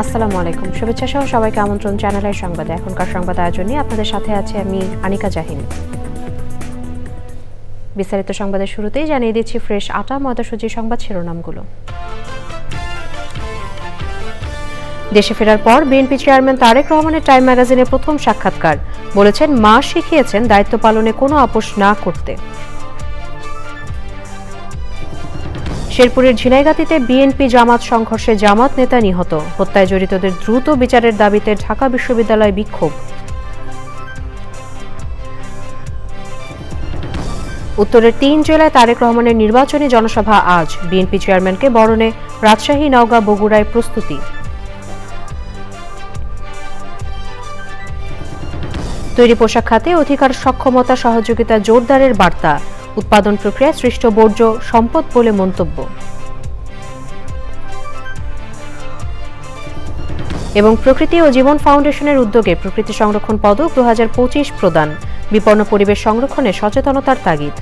আসসালামু আলাইকুম, শুভেচ্ছা সহ সবাইকে আমন্ত্রণ চ্যানেলের সংবাদে। এখনকার সংবাদ আয়োজনে আপনাদের সাথে আছে আমি আনিকা জাহিন। বিস্তারিত সংবাদের শুরুতেই জানিয়ে দিচ্ছি ফ্রেশ আটা ময়দাসূচি সংবাদ শিরোনামগুলো। দেশে ফেরার পর বিএনপি চেয়ারম্যান তারেক রহমানের টাইম ম্যাগাজিনে প্রথম সাক্ষাৎকার। বলেছেন, মা শিখিয়েছেন দায়িত্ব পালনে কোনো আপোষ না করতে। শেরপুরের ঝিনাইগাতীতে বিএনপি জামাত সংঘর্ষে জামাত নেতা নিহত। হত্যায় জড়িতদের দ্রুত বিচারের দাবিতে ঢাকা বিশ্ববিদ্যালয়ে বিক্ষোভ। উত্তরের 3 জেলায় তারেক রহমানের নির্বাচনী জনসভা আজ। বিএনপি চেয়ারম্যানকে বরণে রাজশাহী, নওগাঁ, বগুড়ায় প্রস্তুতি। তৈরি পোশাক খাতে অধিকার, সক্ষমতা, সহযোগিতা জোরদারের বার্তা। উৎপাদন প্রক্রিয়ায় সৃষ্ট বর্জ্য সম্পদ বলে মন্তব্য। এবং প্রকৃতি ও জীবন ফাউন্ডেশনের উদ্যোগে প্রকৃতি সংরক্ষণ পদক 2025 প্রদান। বিপন্ন পরিবেশ সংরক্ষণে সচেতনতার তাগিদ।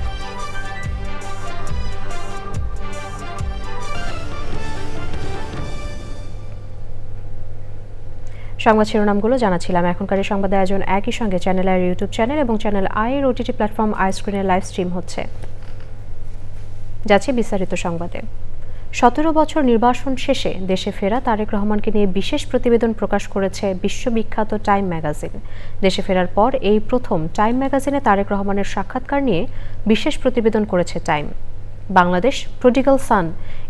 সংবাদ শিরোনামগুলো জানাচ্ছিলাম। এখনকার এই সংবাদ আয়োজন একই সঙ্গে চ্যানেল আইয়ের ইউটিউব চ্যানেল এবং চ্যানেল আইয়ের ওটিটি প্ল্যাটফর্ম আইস্ক্রিনে লাইভ স্ট্রিম হচ্ছে। যাচ্ছে বিস্তারিত সংবাদে। 17 বছর নির্বাসন শেষে দেশে ফেরা তারেক রহমানকে নিয়ে বিশেষ প্রতিবেদন প্রকাশ করেছে বিশ্ববিখ্যাত টাইম ম্যাগাজিন। দেশে ফেরার পর এই প্রথম টাইম ম্যাগাজিনে তারেক রহমানের সাক্ষাৎকার নিয়ে বিশেষ প্রতিবেদন করেছে টাইম। বাংলাদেশ প্রডিগাল সান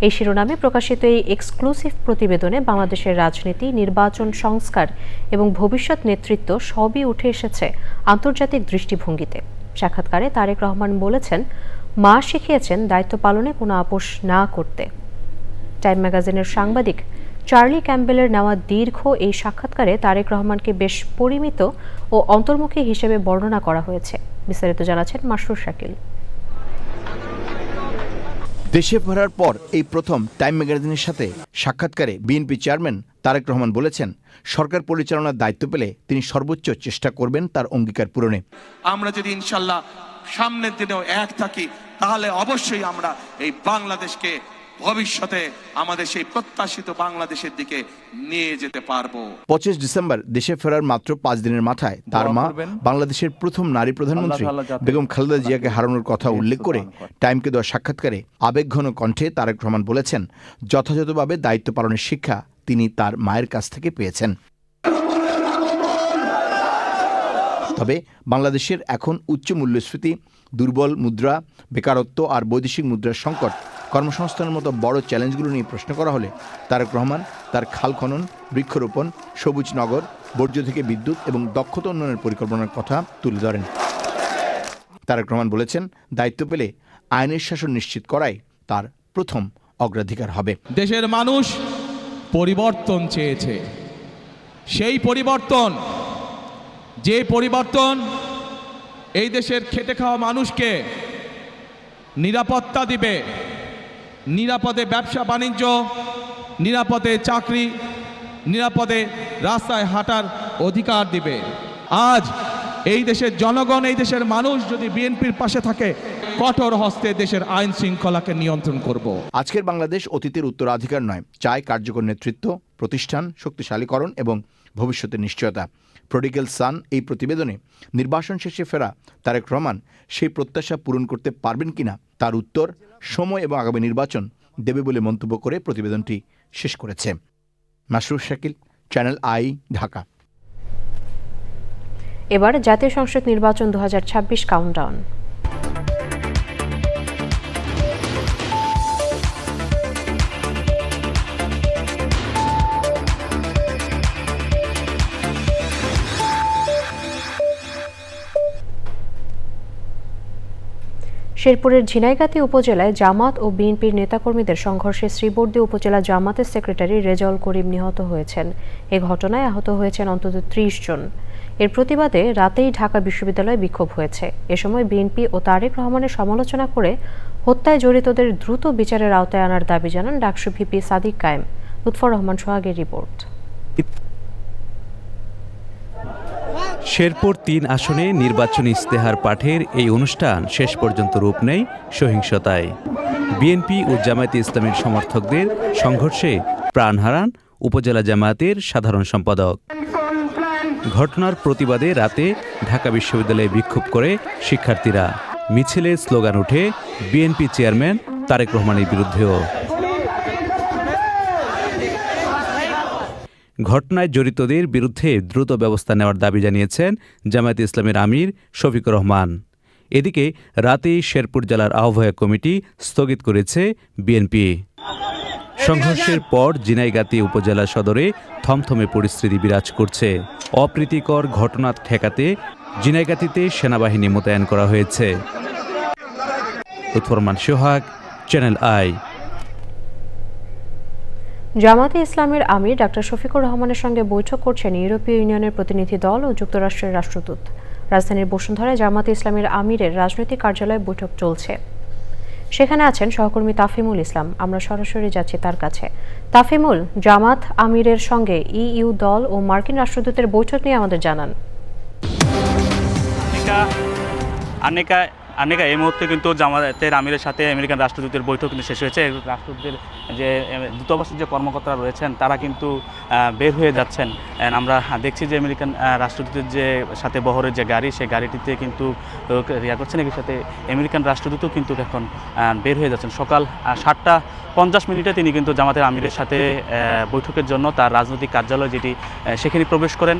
এই শিরোনামে প্রকাশিত এই এক্সক্লুসিভ প্রতিবেদনে বাংলাদেশের রাজনীতি, নির্বাচন, সংস্কার এবং ভবিষ্যৎ নেতৃত্ব সবই উঠে এসেছে আন্তর্জাতিক দৃষ্টিভঙ্গিতে। সাক্ষাৎকারে তারেক রহমান বলেছেন, মা শিখিয়েছেন দায়িত্ব পালনে কোনো আপোষ না করতে। টাইম ম্যাগাজিনের সাংবাদিক চার্লি ক্যাম্বেলের নেওয়া দীর্ঘ এই সাক্ষাৎকারে তারেক রহমানকে বেশ পরিমিত ও অন্তর্মুখী হিসেবে বর্ণনা করা হয়েছে। বিস্তারিত জানাচ্ছেন মাসরুর শাকিল। দেশে ফেরার পর এই প্রথম টাইম ম্যাগাজিনের সাথে সাক্ষাৎকারে বিএনপি চেয়ারম্যান তারেক রহমান বলেছেন, সরকার পরিচালনার দায়িত্ব পেলে তিনি সর্বোচ্চ চেষ্টা করবেন তার অঙ্গীকার পূরণে। আমরা যদি ইনশাল্লাহ সামনের দিনেও এক থাকি, তাহলে অবশ্যই আমরা এই বাংলাদেশকে ভবিষ্যতে আমাদের সেই প্রত্যাশিত বাংলাদেশের দিকে নিয়ে যেতে পারবো। 25 ডিসেম্বর দেশে ফেরার মাত্র 5 দিনের মাথায় তার মা বাংলাদেশের প্রথম নারী প্রধানমন্ত্রী বেগম খালেদা জিয়াকে হারানোর কথা উল্লেখ করে টাইমকে দেওয়া সাক্ষাৎকারে আবেগঘন কণ্ঠে তারেক রহমান বলেছেন, যথাযথভাবে দায়িত্ব পালনের শিক্ষা তিনি তার মায়ের কাছ থেকে পেয়েছেন। তবে বাংলাদেশের এখন উচ্চ মূল্যস্ফীতি, দুর্বল মুদ্রা, বেকারত্ব আর বৈদেশিক মুদ্রার সংকট, কর্মসংস্থানের মতো বড় চ্যালেঞ্জগুলো নিয়ে প্রশ্ন করা হলে তারেক রহমান তার খাল খনন, বৃক্ষরোপণ, সবুজ নগর, বর্জ্য থেকে বিদ্যুৎ এবং দক্ষতা উন্নয়নের পরিকল্পনার কথা তুলে ধরেন। তারেক রহমান বলেছেন, দায়িত্ব পেলে আইনের শাসন নিশ্চিত করাই তার প্রথম অগ্রাধিকার হবে। দেশের মানুষ পরিবর্তন চেয়েছে। সেই পরিবর্তন, যে পরিবর্তন এই দেশের খেটে খাওয়া মানুষকে নিরাপত্তা দিবে, নিরাপদে ব্যবসা বাণিজ্য, নিরাপদে চাকরি, নিরাপদে রাস্তায় হাঁটার অধিকার দিবে। আজ এই দেশের জনগণ, এই দেশের মানুষ যদি বিএনপির পাশে থাকে, কঠোর হস্তে দেশের আইন শৃঙ্খলাকে নিয়ন্ত্রণ করব। আজকের বাংলাদেশ অতীতের উত্তরাধিকার নয়, চায় কার্যকর নেতৃত্ব, প্রতিষ্ঠান শক্তিশালীকরণ এবং ভবিষ্যতের নিশ্চয়তা। প্রডিগাল সান এই প্রতিবেদনে নির্বাসন শেষে ফেরা তারেক রহমান সেই প্রত্যাশা পূরণ করতে পারবেন কিনা তার উত্তর সময় এবং আগামী নির্বাচন দেবে বলে মন্তব্য করে প্রতিবেদনটি শেষ করেছে। মাসরুর শাকিল, চ্যানেল আই, ঢাকা। এবার জাতীয় সংসদ নির্বাচন 2026 কাউন্টডাউন। শেরপুরের ঝিনাইগাতী উপজেলায় জামাত ও বিএনপির নেতাকর্মীদের সংঘর্ষে শ্রীবর্দী উপজেলা জামাতের সেক্রেটারি রেজাউল করিম নিহত হয়েছেন। এ ঘটনায় আহত হয়েছেন অন্তত 30 জন। এর প্রতিবাদে রাতেই ঢাকা বিশ্ববিদ্যালয়ে বিক্ষোভ হয়েছে। এ সময় বিএনপি ও তারেক রহমানের সমালোচনা করে হত্যায় জড়িতদের দ্রুত বিচারের আওতায় আনার দাবি জানান ডাকসু ভিপি সাদিক কায়েম। লুৎফর রহমান সোহাগের রিপোর্ট। শেরপুর 3 আসনে নির্বাচনী ইস্তেহার পাঠের এই অনুষ্ঠান শেষ পর্যন্ত রূপ নেয় সহিংসতায়। বিএনপি ও জামায়াতে ইসলামীর সমর্থকদের সংঘর্ষে প্রাণ হারান উপজেলা জামায়াতের সাধারণ সম্পাদক। ঘটনার প্রতিবাদে রাতে ঢাকা বিশ্ববিদ্যালয়ে বিক্ষোভ করে শিক্ষার্থীরা। মিছিলে স্লোগান ওঠে বিএনপি চেয়ারম্যান তারেক রহমানের বিরুদ্ধেও। ঘটনায় জড়িতদের বিরুদ্ধে দ্রুত ব্যবস্থা নেওয়ার দাবি জানিয়েছেন জামায়াতে ইসলামের আমির শফিকুর রহমান। এদিকে রাতেই শেরপুর জেলার আহ্বায়ক কমিটি স্থগিত করেছে বিএনপি। সংঘর্ষের পর ঝিনাইগাতী উপজেলা সদরে থমথমে পরিস্থিতি বিরাজ করছে। অপ্রীতিকর ঘটনা ঠেকাতে ঝিনাইগাতীতে সেনাবাহিনী মোতায়েন করা হয়েছে। লুৎফর রহমান সোহাগ, চ্যানেল আই। জামায়াতে ইসলামের আমির ডাক্তার শফিকুর রহমানের সঙ্গে বৈঠক করছেন ইউরোপীয় ইউনিয়নের প্রতিনিধি দল ও যুক্তরাষ্ট্রের রাষ্ট্রদূত। রাজধানীর বসুন্ধরায় জামায়াতে ইসলামের আমিরের রাজনৈতিক কার্যালয়ে বৈঠক চলছে। সেখানে আছেন সহকর্মী তাফিমুল ইসলাম। আমরা সরাসরি যাচ্ছি তার কাছে। তাফিমুল, জামাত আমিরের সঙ্গে ইইউ দল ও মার্কিন রাষ্ট্রদূতের বৈঠক নিয়ে আমাদের জানান। আনিকা এই মুহূর্তে কিন্তু জামায়াতের আমিরের সাথে আমেরিকান রাষ্ট্রদূতের বৈঠক কিন্তু শেষ হয়েছে। রাষ্ট্রদূতের যে দূতাবাসের যে কর্মকর্তারা রয়েছেন তারা কিন্তু বের হয়ে যাচ্ছেন। আমরা দেখছি যে আমেরিকান রাষ্ট্রদূতের যে সাথে বহরের যে গাড়ি, সেই গাড়িটিতে কিন্তু করছেন। এর সাথে আমেরিকান রাষ্ট্রদূতও কিন্তু এখন বের হয়ে যাচ্ছেন। সকাল 7:50 তিনি কিন্তু জামাতের আমিরের সাথে বৈঠকের জন্য তার রাজনৈতিক কার্যালয় যেটি সেখানে প্রবেশ করেন।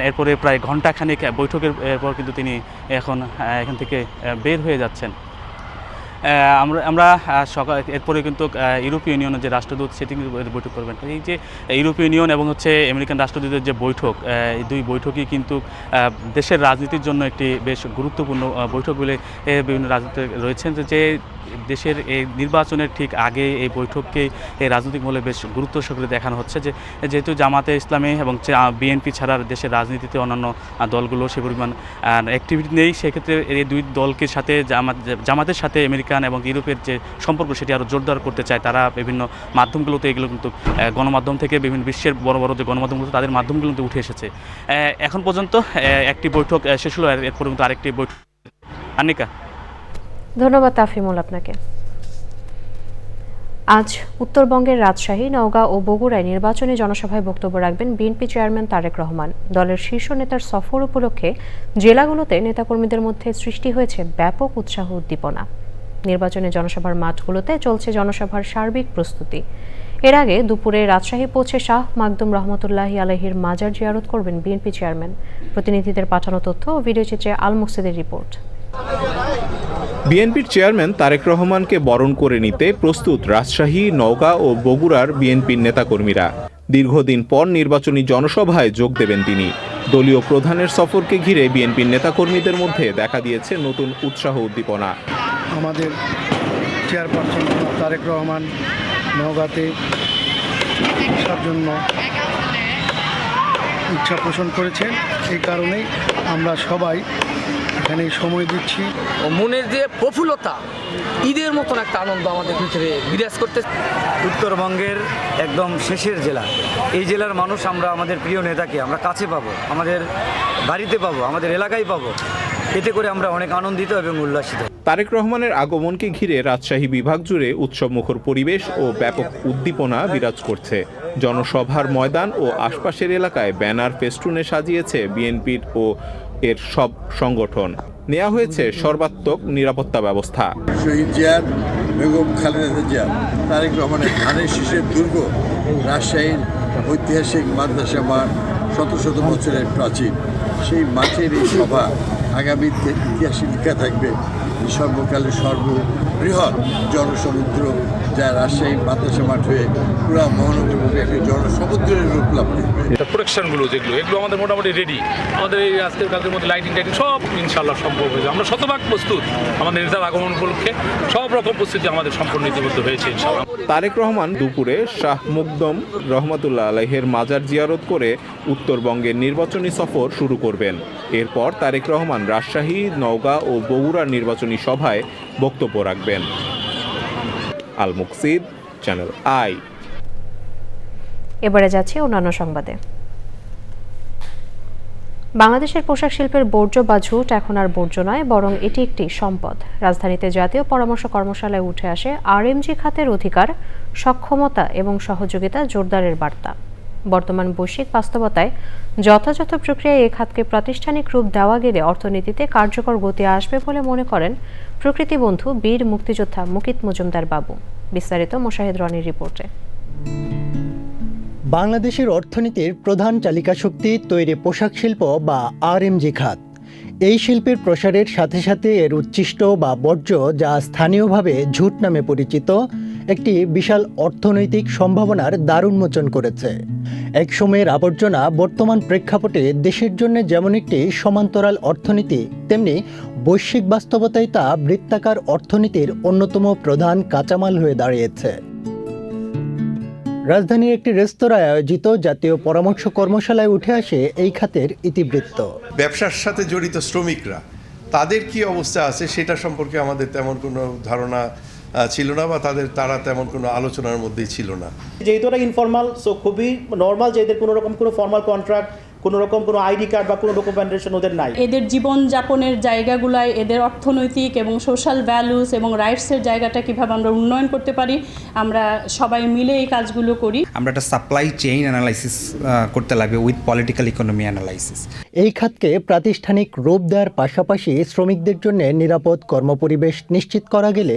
এরপরে প্রায় ঘণ্টাখানেক বৈঠকের পর কিন্তু তিনি এখান থেকে বের হয়ে যাচ্ছেন। আমরা সকাল এরপরে কিন্তু ইউরোপীয় ইউনিয়নের যে রাষ্ট্রদূত সেটি কিন্তু বৈঠক করবেন। এই যে ইউরোপীয় ইউনিয়ন এবং আমেরিকান রাষ্ট্রদূতের যে বৈঠক, এই দুই বৈঠকই কিন্তু দেশের রাজনীতির জন্য একটি বেশ গুরুত্বপূর্ণ বৈঠক বলে বিভিন্ন রাজনীতি রয়েছেন। যে দেশের এই নির্বাচনের ঠিক আগে এই বৈঠককে এই রাজনৈতিক মহলে বেশ গুরুত্ব সহকারে দেখানো হচ্ছে। যেহেতু জামাতে ইসলামী এবং বিএনপি ছাড়া দেশের রাজনীতিতে অন্যান্য দলগুলো সে পরিমাণ অ্যাক্টিভিটি নেই, সেক্ষেত্রে এই দুই দলকে সাথে জামাতের সাথে আমেরিকান এবং ইউরোপের যে সম্পর্ক সেটি আরও জোরদার করতে চায়। তারা বিভিন্ন মাধ্যমগুলোতে এগুলো কিন্তু গণমাধ্যম থেকে বিভিন্ন বিশ্বের বড় বড় যে গণমাধ্যমগুলো তাদের মাধ্যমগুলোতে উঠে এসেছে। এখন পর্যন্ত একটি বৈঠক শেষ হলো, এর পর্যন্ত আরেকটি বৈঠক। আনিকা, ধন্যবাদ তাফিমুল আপনাকে। আজ উত্তরবঙ্গের রাজশাহী, নওগাঁ ও বগুড়ায় নির্বাচনী জনসভায় বক্তব্য রাখবেন বিএনপি চেয়ারম্যান তারেক রহমান। দলের শীর্ষ নেতার সফর উপলক্ষে জেলাগুলোতে নেতাকর্মীদের মধ্যে সৃষ্টি হয়েছে ব্যাপক উৎসাহ উদ্দীপনা। নির্বাচনী জনসভার মাঠগুলোতে চলছে জনসভার সার্বিক প্রস্তুতি। এর আগে দুপুরে রাজশাহী পৌঁছে শাহ মাকদুম রহমতুল্লাহি আলাইহির মাজার জিয়ারত করবেন বিএনপি চেয়ারম্যান। প্রতিনিধিদের পাঠানো তথ্য ও ভিডিওচিত্রে আল মুকসিদের রিপোর্ট। বিএনপির চেয়ারম্যান তারেক রহমানকে বরণ করে নিতে প্রস্তুত রাজশাহী, নওগাঁ ও বগুড়ার বিএনপির নেতাকর্মীরা। দীর্ঘদিন পর নির্বাচনী জনসভায় যোগ দেবেন তিনি। দলীয় প্রধানের সফরকে ঘিরে বিএনপির নেতাকর্মীদের মধ্যে দেখা দিয়েছে নতুন উৎসাহ উদ্দীপনা। আমাদের চেয়ারপারসন তারেক রহমান নওগাঁতে আসার জন্য ইচ্ছা পোষণ করেছেন, এই কারণেই আমরা সবাই এখানে সময় দিচ্ছি। মনের যে প্রফুল্লতা, ঈদের মতন একটা আনন্দ আমাদের ভিতরে বিরাজ করতে। উত্তরবঙ্গের একদম শেষের জেলা, এই জেলার মানুষ আমরা আমাদের প্রিয় নেতাকে আমরা কাছে পাবো, আমাদের বাড়িতে পাবো, আমাদের এলাকায় পাবো। এতে করে আমরা অনেক আনন্দিত এবং উল্লাসিত। তারেক রহমানের আগমনকে ঘিরে রাজশাহী বিভাগ জুড়ে উৎসবমুখর পরিবেশ ও ব্যাপক উদ্দীপনা বিরাজ করছে। জনসভার ময়দান ও আশপাশের এলাকায় ব্যানার ফেস্টুনে সাজিয়েছে বিএনপির ও এর সব সংগঠন। নেওয়া হয়েছে সর্বাত্মক নিরাপত্তা ব্যবস্থা। শহীদ জিয়ার বেগম খালেদা জিয়া, তারেক রহমানের ধানের শীষের দুর্গ রাজশাহীর ঐতিহাসিক মাদ্রাসা মাঠ, শত শত বছরের প্রাচীন সেই মাঠের এই সভা আগামীতে ইতিহাসে লেখা থাকবে সর্বকালের সর্ববৃহৎ জনসমুদ্র, যা রাজশাহী মাদ্রাসা মাঠ হয়ে পুরা মহানগরীর একটি জনসমুদ্রের রূপ লাভ করবে। প্রোটেকশনগুলো এগুলো আমাদের মোটামুটি রেডি। আমাদের এই আজকের কাজের মধ্যে লাইটিং সব ইনশাল্লাহ সম্ভব হয়েছে। আমরা শতভাগ প্রস্তুত। আমাদের নেতার আগমন উপলক্ষে সব রকম প্রস্তুতি আমাদের সম্পূর্ণ ইতিমধ্যে হয়েছে ইনশাল্লাহ। তারেক রহমান দুপুরে শাহ মুকদম রহমতুল্লাহ আলাইহির মাজার জিয়ারত করে উত্তরবঙ্গের নির্বাচনী সফর শুরু করবেন। এরপর তারেক রহমান রাজশাহী, নওগাঁ ও বগুড়ার নির্বাচনী সভায় বক্তব্য রাখবেন। আল মুকসিদ, চ্যানেল আই। এবারে যাচ্ছি অন্যান্য সংবাদে। বাংলাদেশের পোশাক শিল্পের বর্জ্য বা ঝুট এখন আর বর্জ্য নয়, বরং এটি একটি সম্পদ। রাজধানীতে জাতীয় পরামর্শ কর্মশালায় উঠে আসে আরএমজি খাতের অধিকার, সক্ষমতা এবং সহযোগিতা জোরদারের বার্তা। বর্তমান বৈশ্বিক বাস্তবতায় যথাযথ প্রক্রিয়ায় এ খাতকে প্রাতিষ্ঠানিক রূপ দেওয়া গেলে অর্থনীতিতে কার্যকর গতি আসবে বলে মনে করেন প্রকৃতি বন্ধু বীর মুক্তিযোদ্ধা মুকিত মজুমদার বাবু। বিস্তারিত মোশাহিদ রনির রিপোর্টে। বাংলাদেশের অর্থনীতির প্রধান চালিকা শক্তি তৈরি পোশাক শিল্প বা আরএমজি খাত। এই শিল্পের প্রসারের সাথে সাথে এর উচ্ছিষ্ট বা বর্জ্য, যা স্থানীয়ভাবে ঝুট নামে পরিচিত, একটি বিশাল অর্থনৈতিক সম্ভাবনার দ্বার উন্মোচন করেছে। এক সময়ের আবর্জনা বর্তমান প্রেক্ষাপটে দেশের জন্য যেমন একটি সমান্তরাল অর্থনীতি, তেমনি বৈশ্বিক বাস্তবতায় তা বৃত্তাকার অর্থনীতির অন্যতম প্রধান কাঁচামাল হয়ে দাঁড়িয়েছে। রাজধানীর একটি রেস্তোরাঁয় আয়োজিত জাতীয় পরামর্শ কর্মশালায় উঠে আসে এই খাতের ইতিবৃত্ত। ব্যবসার সাথে জড়িত শ্রমিকরা তাদের কি অবস্থা আছে সেটা সম্পর্কে আমাদের তেমন কোনো ধারণা ছিল না, বা তারা তেমন কোনো আলোচনার মধ্যেই ছিল না। যেহেতু এটা ইনফর্মাল, সো খুবই নর্মাল যে এদের কোনো রকম কোনো ফর্মাল কন্ট্রাক্ট, কোনো রকম কোনো আইডি কার্ড বা কোনো ডকুমেন্টেশন ওদের নাই। এদের জীবনযাপনের জায়গাগুলায় এদের অর্থনৈতিক এবং সোশ্যাল ভ্যালুস এবং রাইটসের জায়গাটা কীভাবে আমরা উন্নয়ন করতে পারি, আমরা সবাই মিলে এই কাজগুলো করি। আমরা একটা সাপ্লাই চেইন অ্যানালাইসিস করতে লাগবে উইথ পলিটিক্যাল ইকোনমি অ্যানালাইসিস। এই খাতকে প্রাতিষ্ঠানিক রূপ দেওয়ার পাশাপাশি শ্রমিকদের জন্য নিরাপদ কর্মপরিবেশ নিশ্চিত করা গেলে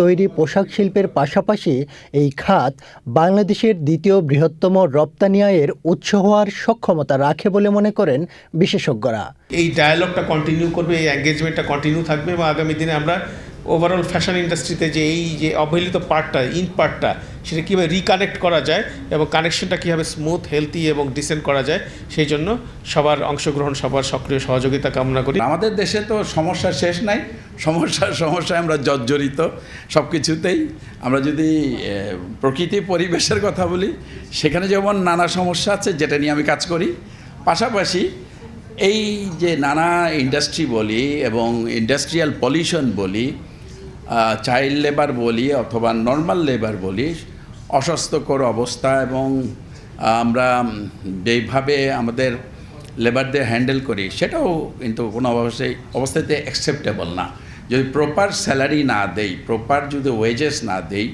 তৈরি পোশাক শিল্পের পাশাপাশি এই খাত বাংলাদেশের দ্বিতীয় বৃহত্তম রপ্তানি আয়ের উৎস হওয়ার সক্ষমতা রাখে বলে মনে করেন বিশেষজ্ঞরা। এই ডায়ালগটা কন্টিনিউ করবে, এই এঙ্গেজমেন্টটা কন্টিনিউ থাকবে এবং আগামী দিনে আমরা ওভারঅল ফ্যাশন ইন্ডাস্ট্রিতে যে এই যে অবহেলিত পার্টটা, পার্টটা, সেটা কীভাবে রিকানেক্ট করা যায় এবং কানেকশনটা কীভাবে স্মুথ, হেলদি এবং ডিসেন্ট করা যায়, সেই জন্য সবার অংশগ্রহণ, সবার সক্রিয় সহযোগিতা কামনা করি। আমাদের দেশে তো সমস্যার শেষ নাই, সমস্যায় আমরা জর্জরিত সব কিছুতেই। আমরা যদি প্রকৃতি পরিবেশের কথা বলি, সেখানে যেমন নানা সমস্যা আছে, যেটা নিয়ে আমি কাজ করি। পাশাপাশি এই যে নানা ইন্ডাস্ট্রি বলি এবং ইন্ডাস্ট্রিয়াল পলিউশন বলি, চাইল্ড লেবার বলি অথবা নর্মাল লেবার বলি, অস্বাস্থ্যকর অবস্থা এবং আমরা যেইভাবে আমাদের লেবারদের হ্যান্ডেল করি, সেটাও কিন্তু কোনো অবস্থাতে অ্যাকসেপ্টেবল না। যদি প্রপার স্যালারি না দেই, প্রপার যদি ওয়েজেস না দেই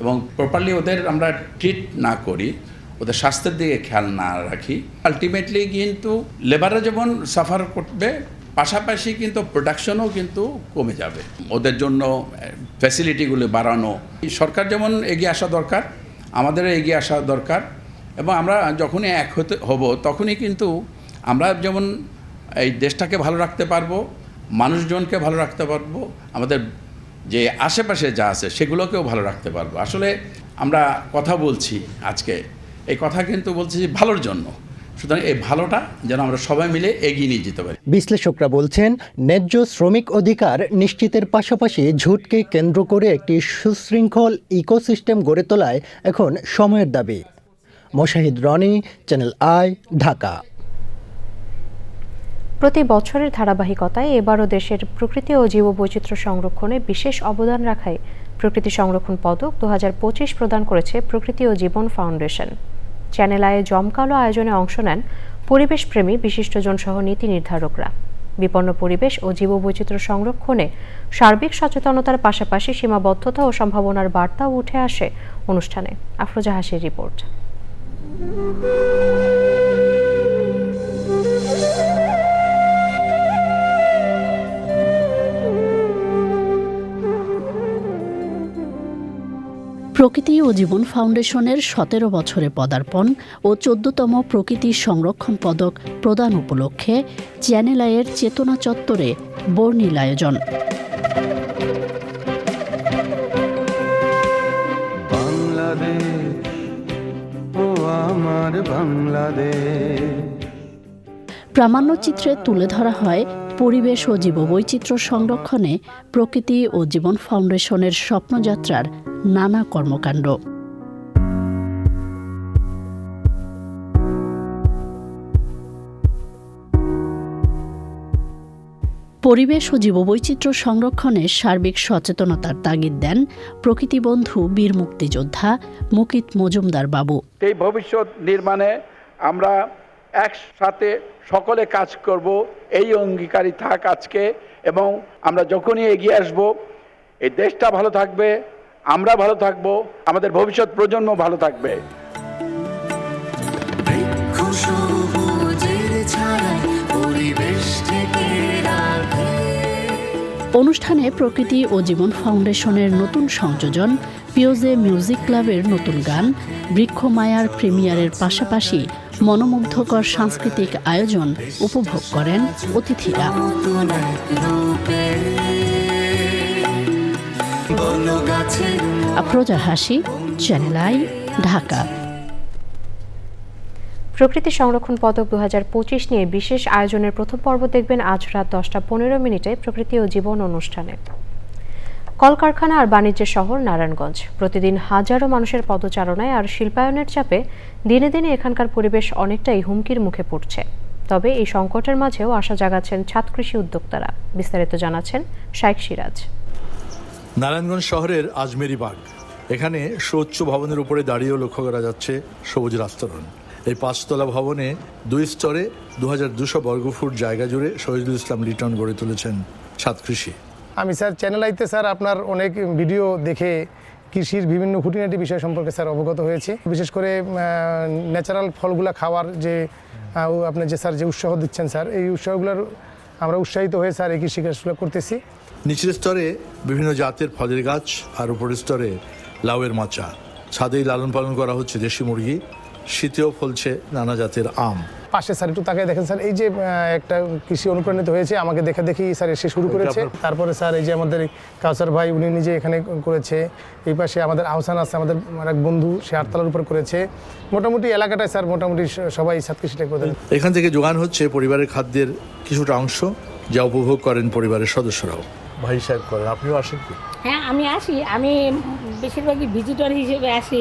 এবং প্রপারলি ওদের আমরা ট্রিট না করি, ওদের স্বাস্থ্যের দিকে খেয়াল না রাখি, আলটিমেটলি কিন্তু লেবাররা যেমন সাফার করবে, পাশাপাশি কিন্তু প্রোডাকশনও কিন্তু কমে যাবে। ওদের জন্য ফ্যাসিলিটিগুলো বাড়ানো, সরকার যেমন এগিয়ে আসা দরকার, আমাদেরও এগিয়ে আসা দরকার। এবং আমরা যখনই এক হব, তখনই কিন্তু আমরা যেমন এই দেশটাকে ভালো রাখতে পারবো, মানুষজনকে ভালো রাখতে পারবো, আমাদের যে আশেপাশে যা আছে সেগুলোকেও ভালো রাখতে পারবো। আসলে আমরা কথা বলছি আজকে, এই কথা কিন্তু বলছি ভালোর জন্য, সুতরাং এই ভালোটা যেন আমরা সবাই মিলে এগিয়ে নিয়ে যেতে পারি। বিশ্লেষকরা বলছেন, ন্যায্য শ্রমিক অধিকার নিশ্চিতের পাশাপাশি ঝুটকে কেন্দ্র করে একটি সুশৃঙ্খল ইকোসিস্টেম গড়ে তোলায় এখন সময়ের দাবি। মোশাহিদ রনি, চ্যানেল আই, ঢাকা। প্রতি বছরের ধারাবাহিকতায় এবারও দেশের প্রকৃতি ও জীববৈচিত্র্য সংরক্ষণে বিশেষ অবদান রাখায় প্রকৃতি সংরক্ষণ পদক 2025 প্রদান করেছে প্রকৃতি ও জীবন ফাউন্ডেশন। চ্যানেল আয়ে জমকালো আয়োজনে অংশ নেন পরিবেশপ্রেমী বিশিষ্টজন সহ নীতি নির্ধারকরা। বিপন্ন পরিবেশ ও জীববৈচিত্র্য সংরক্ষণে সার্বিক সচেতনতার পাশাপাশি সীমাবদ্ধতা ও সম্ভাবনার বার্তাও উঠে আসে অনুষ্ঠানে। আফরোজা হাসির রিপোর্ট। প্রকৃতি ও জীবন ফাউন্ডেশনের 17 বছরে পদার্পণ ও 14তম প্রকৃতি সংরক্ষণ পদক প্রদান উপলক্ষে চ্যানেল আয়ের চেতনা চত্বরে বর্ণিল আয়োজন। প্রামাণ্যচিত্রে তুলে ধরা হয় পরিবেশ ও জীববৈচিত্র্য সংরক্ষণে প্রকৃতি ও জীবন ফাউন্ডেশনের স্বপ্নযাত্রার নানা কর্মকাণ্ড। পরিবেশ ও জীববৈচিত্র্য সংরক্ষণে সার্বিক সচেতনতার তাগিদ দেন প্রকৃতি বন্ধু বীর মুক্তিযোদ্ধা মুকিত মজুমদার বাবু। এই ভবিষ্যৎ নির্মাণে আমরা একসাথে সকলে কাজ করব, এই অঙ্গীকারই থাক আজকে। এবং আমরা যখনই এগিয়ে আসব, এই দেশটা ভালো থাকবে, আমরা ভালো থাকব, আমাদের ভবিষ্যৎ প্রজন্ম ভালো থাকবে। অনুষ্ঠানে প্রকৃতি ও জীবন ফাউন্ডেশনের নতুন সংযোজন পিওজে মিউজিক ক্লাবের নতুন গান বৃক্ষমায়ার প্রিমিয়ারের পাশাপাশি মনোমুগ্ধকর সাংস্কৃতিক আয়োজন উপভোগ করেন অতিথিরা। আফরোজা হাসি, চ্যানেল আই, ঢাকা। প্রকৃতি সংরক্ষণ পদক 2025 নিয়ে বিশেষ আয়োজনের প্রথম পর্ব দেখবেন আজ রাত 10:15 প্রকৃতি ও জীবন অনুষ্ঠানে। কলকারখানা আর বাণিজ্যের শহর নারায়ণগঞ্জ, প্রতিদিন হাজারো মানুষের পদচারণায় আর শিল্পায়নের চাপে দিনে দিনে এখানকার পরিবেশ অনেকটাই হুমকির মুখে পড়ছে। তবে এই সংকটের মাঝেও আশা জাগাচ্ছেন ছাদ কৃষি উদ্যোক্তারা। বিস্তারিত জানাচ্ছেন শাইখ সিরাজ। নারায়ণগঞ্জ শহরের আজমেরি বাগ, এখানে সুউচ্চ ভবনের উপরে দাঁড়িয়েও লক্ষ্য করা যাচ্ছে সবুজ রাস্তরণ। এই 5তলা ভবনে 2 স্তরে 2200 বর্গফুট জায়গা জুড়ে শহীদুল ইসলাম লিটন গড়ে তুলেছেন ছাদ কৃষি। আমি স্যার চ্যানেল আইতে স্যার আপনার অনেক ভিডিও দেখে কৃষির বিভিন্ন খুঁটিনাটি বিষয় সম্পর্কে স্যার অবগত হয়েছি। বিশেষ করে ন্যাচারাল ফলগুলা খাওয়ার যে আপনি যে স্যার যে উৎসাহ দিচ্ছেন স্যার, এই উৎসাহগুলোর আমরা উৎসাহিত হয়ে স্যার এই কৃষিকাজগুলো করতেছি। নিচের স্তরে বিভিন্ন জাতের ফলের গাছ আর উপরের স্তরে লাউয়ের মাচা। ছাদেই লালন পালন করা হচ্ছে দেশি মুরগি, শীতেও ফলছে নানা জাতের আম। পাশে স্যার একটু তাকায় দেখেন স্যার, এই যে একটা কৃষি অনুপ্রাণিত হয়েছে আমাকে দেখে দেখেই স্যার এসে শুরু করেছে। তারপরে স্যার এই যে আমাদের কাউসার ভাই উনি নিজে এখানে করেছে। এই পাশে আমাদের আহসান আছে, আমাদের এক বন্ধু, সে 8তলার উপর করেছে। মোটামুটি এলাকাটায় স্যার মোটামুটি সবাই ছাদ কৃষিটা করে। এখান থেকে যোগান হচ্ছে পরিবারের খাদ্যের কিছুটা অংশ, যা উপভোগ করেন পরিবারের সদস্যরাও। ভাই সাহেব করেন, আপনিও আসেন কি? হ্যাঁ, আমি আসি। আমি বেশিরভাগই ভিজিটর হিসেবে আসি,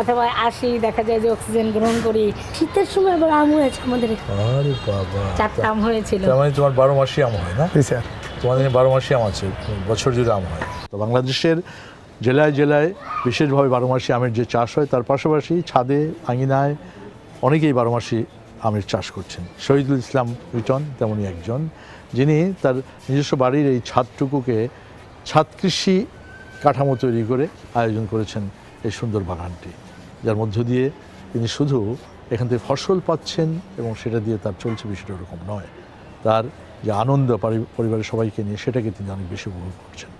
অথবা আসি দেখা যায় যে অক্সিজেন গ্রহণ করি। শীতের সময় আবার আম হয়েছে আমাদের। আরে বাবা, 4টা আম হয়েছিল। তার মানে তোমার 12 মাসই আম হয় না? স্যার, তোমাদের 12 মাসই আম আছে, বছর জুড়ে আম হয়। তো বাংলাদেশের জেলায় জেলায় বিশেষভাবে 12 মাসি আমের যে চাষ হয়, তার পাশাপাশি ছাদে আঙিনায় অনেকেই 12 মাসি আমের চাষ করছেন। শহীদুল ইসলাম লিটন তেমনই একজন, যিনি তার নিজস্ব বাড়ির এই ছাদটুকুকে ছাদ কৃষি কাঠামো তৈরি করে আয়োজন করেছেন এই সুন্দর বাগানটি, যার মধ্য দিয়ে তিনি শুধু এখান থেকে ফসল পাচ্ছেন এবং সেটা দিয়ে তার চলছে, বিষয়টা ওরকম নয়। তার যে আনন্দ পরিবারের সবাইকে নিয়ে, সেটাকে তিনি অনেক বেশি উপভোগ করছেন।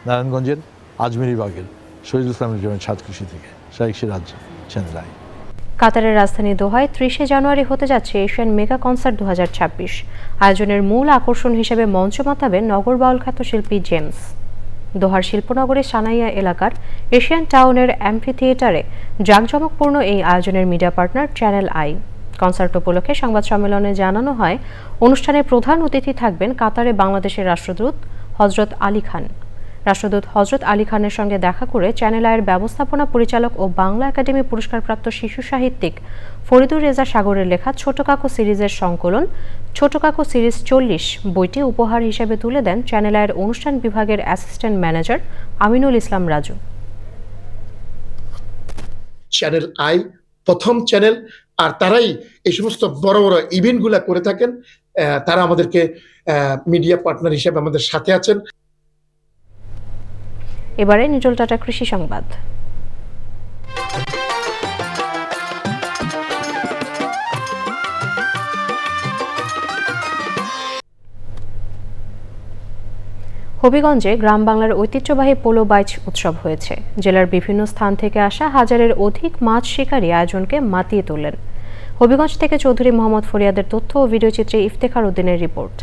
নারায়ণগঞ্জের আজমেরি বাগের শহীদুল ইসলাম লিটনের ছাদ কৃষি থেকে শাইখ সিরাজ, চ্যানেল আই। কাতারের রাজধানী দোহায় 30শে জানুয়ারি হতে যাচ্ছে এশিয়ান মেগা কনসার্ট 2026। আয়োজনের মূল আকর্ষণ হিসেবে মঞ্চ মাতাবেন নগর বাউল খ্যাত শিল্পী জেমস। দোহার শিল্পনগরী সানাইয়া এলাকার এশিয়ান টাউনের অ্যাম্ফি থিয়েটারে জাঁকজমকপূর্ণ এই আয়োজনের media partner channel I. Concert উপলক্ষে সংবাদ সম্মেলনে জানানো হয়, অনুষ্ঠানে প্রধান অতিথি থাকবেন কাতারে বাংলাদেশের রাষ্ট্রদূত হজরত আলী খান। রাষ্ট্রদূত হজরত আলী খানের সঙ্গে দেখা করে চ্যানেল আইয়ের ব্যবস্থাপনা পরিচালক ও বাংলা একাডেমি পুরস্কারপ্রাপ্ত শিশু সাহিত্যিক ফরিদুর রেজা সাগরের লেখা ছোট কাকু সিরিজের সংকলন ছোট কাকু সিরিজ 40 বইটি উপহার হিসেবে তুলে দেন চ্যানেল আইয়ের অনুষ্ঠান বিভাগের assistant manager Aminul Islam Raju. Channel I প্রথম চ্যানেল, আর তারাই এই সমস্ত বড় বড় ইভেন্টগুলো করে থাকেন। তারা আমাদেরকে মিডিয়া পার্টনার হিসেবে আমাদের সাথে আছেন। এবারে নিটল টাটা কৃষি সংবাদ। হবিগঞ্জে গ্রাম বাংলার ঐতিহ্যবাহী পোলো বাইচ উৎসব হয়েছে। জেলার বিভিন্ন স্থান থেকে আসা হাজারের অধিক মাছ শিকারী আয়োজনকে মাতিয়ে তোলেন। হবিগঞ্জ থেকে চৌধুরী মোহাম্মদ ফরিয়াদের তথ্য ও ভিডিওচিত্রে ইফতেখার উদ্দিনের রিপোর্ট।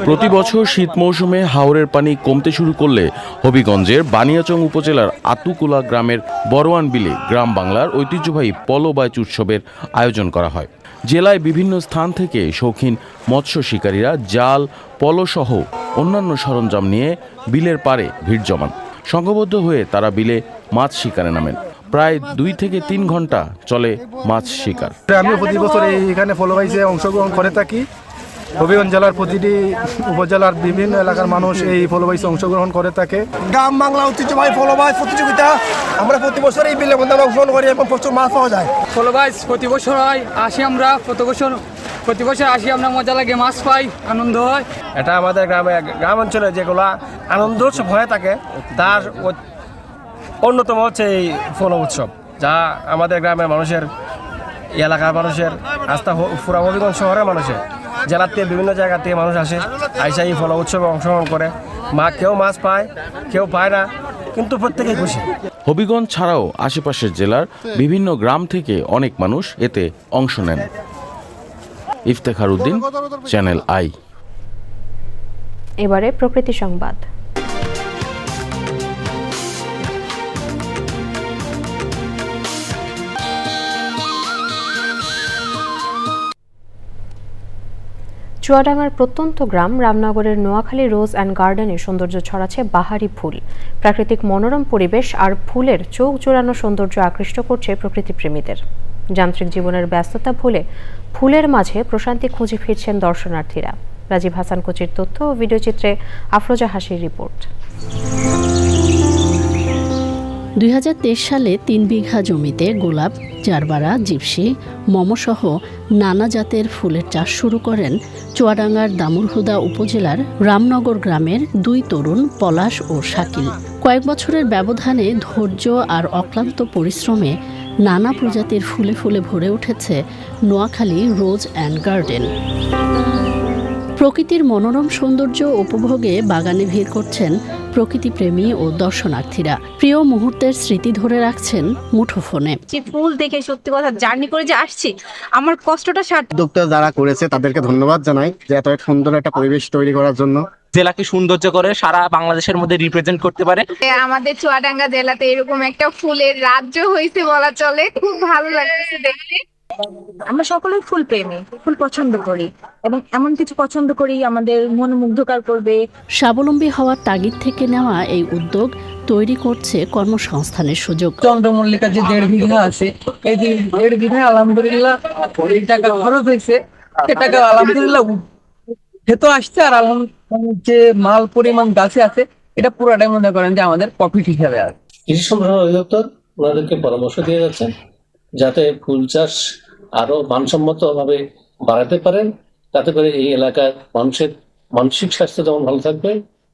প্রতি বছর শীত মৌসুমে হাওরের পানি কমতে শুরু করলে হবিগঞ্জের বানিয়াচং উপজেলার আতুকুলা গ্রামের বড়োয়ান বিলে গ্রাম বাংলার ঐতিহ্যবাহী পলো বাইচ উৎসবের আয়োজন করা হয়। জেলায় বিভিন্ন স্থান থেকে শৌখিন মৎস্য শিকারীরা জাল, পলোসহ অন্যান্য সরঞ্জাম নিয়ে বিলের পাড়ে ভিড় জমান। সংঘবদ্ধ হয়ে তারা বিলে মাছ শিকারে নামেন। প্রায় 2 থেকে 3 ঘন্টা চলে মাছ শিকার। আমি প্রতি বছর এইখানে পলো বাইচে অংশগ্রহণ করে থাকি। হবিগঞ্জ জেলার প্রতিটি উপজেলার বিভিন্ন এলাকার মানুষ এই পলো বাইচে অংশগ্রহণ করে থাকে। গ্রাম বাংলা ঐতিহ্যবাহী পলো বাইচ প্রতিযোগিতা আমরা প্রতি বছর এই বিলের মধ্যে অংশগ্রহণ করি এবং প্রচুর মাছ পাওয়া যায়। পলো বাইচ প্রতি বছর হয়, আসি আমরা প্রতি বছর আসি, আমরা মজা লাগে, মাছ পাই, আনন্দ হয়। এটা আমাদের গ্রাম অঞ্চলে যেগুলো আনন্দ উৎসব হয়ে থাকে তার অন্যতম হচ্ছে এই পলো উৎসব, যা আমাদের গ্রামের মানুষের, এলাকার মানুষের আস্থা পুরা হবিগঞ্জ শহরের মানুষের, জেলার থেকে বিভিন্ন জায়গা থেকে মানুষ আসে, আইসা এই ফল উৎসবে অংশগ্রহণ করে। কেউ মাছ পায়, কেউ পায় না, কিন্তু প্রত্যেকেই খুশি। হবিগঞ্জ ছাড়াও আশেপাশের জেলার বিভিন্ন গ্রাম থেকে অনেক মানুষ এতে অংশ নেন। Iftekhar Uddin, channel I. এবারে প্রকৃতি সংবাদ। চুয়াডাঙ্গার প্রত্যন্ত গ্রাম রামনগরের নোয়াখালী রোজ অ্যান্ড গার্ডেনে সৌন্দর্য ছড়াচ্ছে বাহারি ফুল। প্রাকৃতিক মনোরম পরিবেশ আর ফুলের চোখ জোড়ানো সৌন্দর্য আকৃষ্ট করছে প্রকৃতিপ্রেমীদের। যান্ত্রিক জীবনের ব্যস্ততা ভুলে ফুলের মাঝে প্রশান্তি খুঁজে ফিরছেন দর্শনার্থীরা। রাজীব হাসান কোচির তথ্য ও ভিডিওচিত্রে আফরোজা হাসির রিপোর্ট। 2023 সালে 3 বিঘা জমিতে গোলাপ, জারবারা, জিপসি, মমসহ নানা জাতের ফুলের চাষ শুরু করেন চুয়াডাঙ্গার দামুড়হুদা উপজেলার রামনগর গ্রামের 2 তরুণ পলাশ ও শাকিল। কয়েক বছরের ব্যবধানে ধৈর্য আর অক্লান্ত পরিশ্রমে নানা প্রজাতির ফুলে ফুলে ভরে উঠেছে নোয়াখালী রোজ অ্যান্ড গার্ডেন। প্রকৃতির মনোরম সৌন্দর্য উপভোগে বাগানে ভিড় করছেন প্রকৃতিপ্রেমী ও দর্শনার্থীরা। প্রিয় মুহূর্তের স্মৃতি ধরে রাখছেন মুঠোফোনে। যে ফুল দেখে সত্যি কথা জার্নি করে যে আসছি, আমার কষ্টটা সার্থক। উদ্যোক্তা যারা করেছে তাদেরকে ধন্যবাদ জানাই যে এত সুন্দর একটা পরিবেশ তৈরি করার জন্য। জেলাকে সৌন্দর্য করে সারা বাংলাদেশের মধ্যে রিপ্রেজেন্ট করতে পারে। আমাদের চুয়াডাঙ্গা জেলাতে এরকম একটা ফুলের রাজ্য হয়েছে বলা চলে, খুব ভালো লাগছে দেখতে। আমরা সকলেই ফুল প্রেমী, ফুল পছন্দ করি এবং এমন কিছু পছন্দ করি আমাদের মনোমুগ্ধকর করবে। স্বাবলম্বী হওয়ার তাগিদ থেকে নেওয়া এই উদ্যোগ তৈরি করছে কর্মসংস্থানের সুযোগ। চন্দ্রমল্লিকা যে 1.5 বিঘা আছে, এই 1.5 বিঘা আলহামদুলিল্লাহ এই টাকা খরচ হয়েছে, সে টাকা আলহামদুলিল্লাহ হেতো আসছে। আর যে মাল পরিমাণ গাছে আছে এটা পুরোটাই মনে করেন যে আমাদের প্রফিট হিসাবে আছে। কৃষি সম্প্রসারণ অধিদপ্তর ওনাদেরকে পরামর্শ দিয়ে যাচ্ছেন যাতে ফুল চাষ আরো মানসম্মত ভাবে বাড়াতে পারেন, তাতে করে এই এলাকার মানুষের মানসিক স্বাস্থ্য যেমন ভালো থাকবে,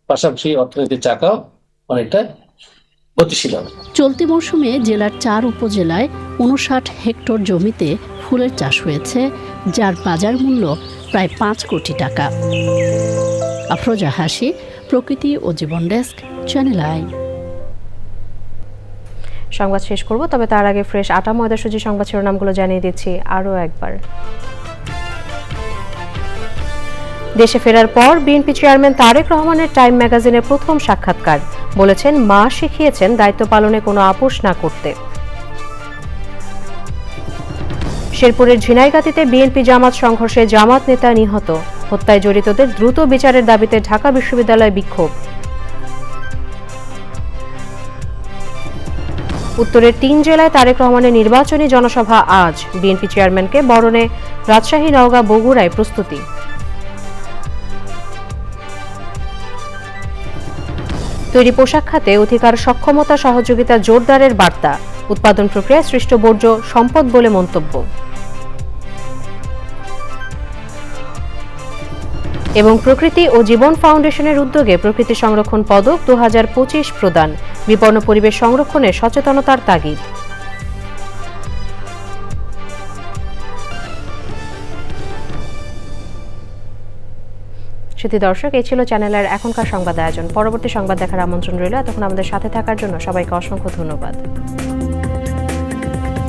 পাশাপাশি অর্থনীতির চাকাও অনেকটা গতিশীল হবে। চলতি মৌসুমে জেলার 4 উপজেলায় 59 হেক্টর জমিতে ফুলের চাষ হয়েছে, যার বাজার মূল্য প্রায় 5 কোটি টাকা। আফরোজা হাসি, প্রকৃতি ও জীবন ডেস্ক, চ্যানেল আই। সংবাদ শেষ করব, তবে তার আগে ফ্রেশ আটা ময়দা সুজি সংবাদ শিরোনামগুলো জানিয়ে দিচ্ছি আরও একবার। দেশে ফেরার পর বিএনপি চেয়ারম্যান তারেক রহমানের টাইম ম্যাগাজিনের প্রথম সাক্ষাৎকার। বলেছেন, মা শিখিয়েছেন দায়িত্ব পালনে কোনো আপোষ না করতে। শেরপুরের ঝিনাইগাতীতে বিএনপি জামাত সংঘর্ষে জামাত নেতা নিহত। হত্যায় জড়িতদের দ্রুত বিচারের দাবিতে ঢাকা বিশ্ববিদ্যালয়ে বিক্ষোভ। উত্তরের 3 জেলায় তারেক রহমানের নির্বাচনী জনসভা আজ। বিএনপি চেয়ারম্যানকে বরণে রাজশাহী, নওগাঁ, বগুড়ায় প্রস্তুতি। তৈরি পোশাক খাতে অধিকার, সক্ষমতা, সহযোগিতা জোরদারের বার্তা। উৎপাদন প্রক্রিয়ায় সৃষ্ট বর্জ্য সম্পদ বলে মন্তব্য। এবং প্রকৃতি ও জীবন ফাউন্ডেশনের উদ্যোগে প্রকৃতি সংরক্ষণ পদক 2025 প্রদান। বিপন্ন পরিবেশ সংরক্ষণে সচেতনতার তাগিদ। সুধী দর্শক, এই ছিল চ্যানেলের এখনকার সংবাদ আয়োজন। পরবর্তী সংবাদ দেখার আমন্ত্রণ রইল। এতক্ষণ আমাদের সাথে থাকার জন্য সবাইকে অসংখ্য ধন্যবাদ।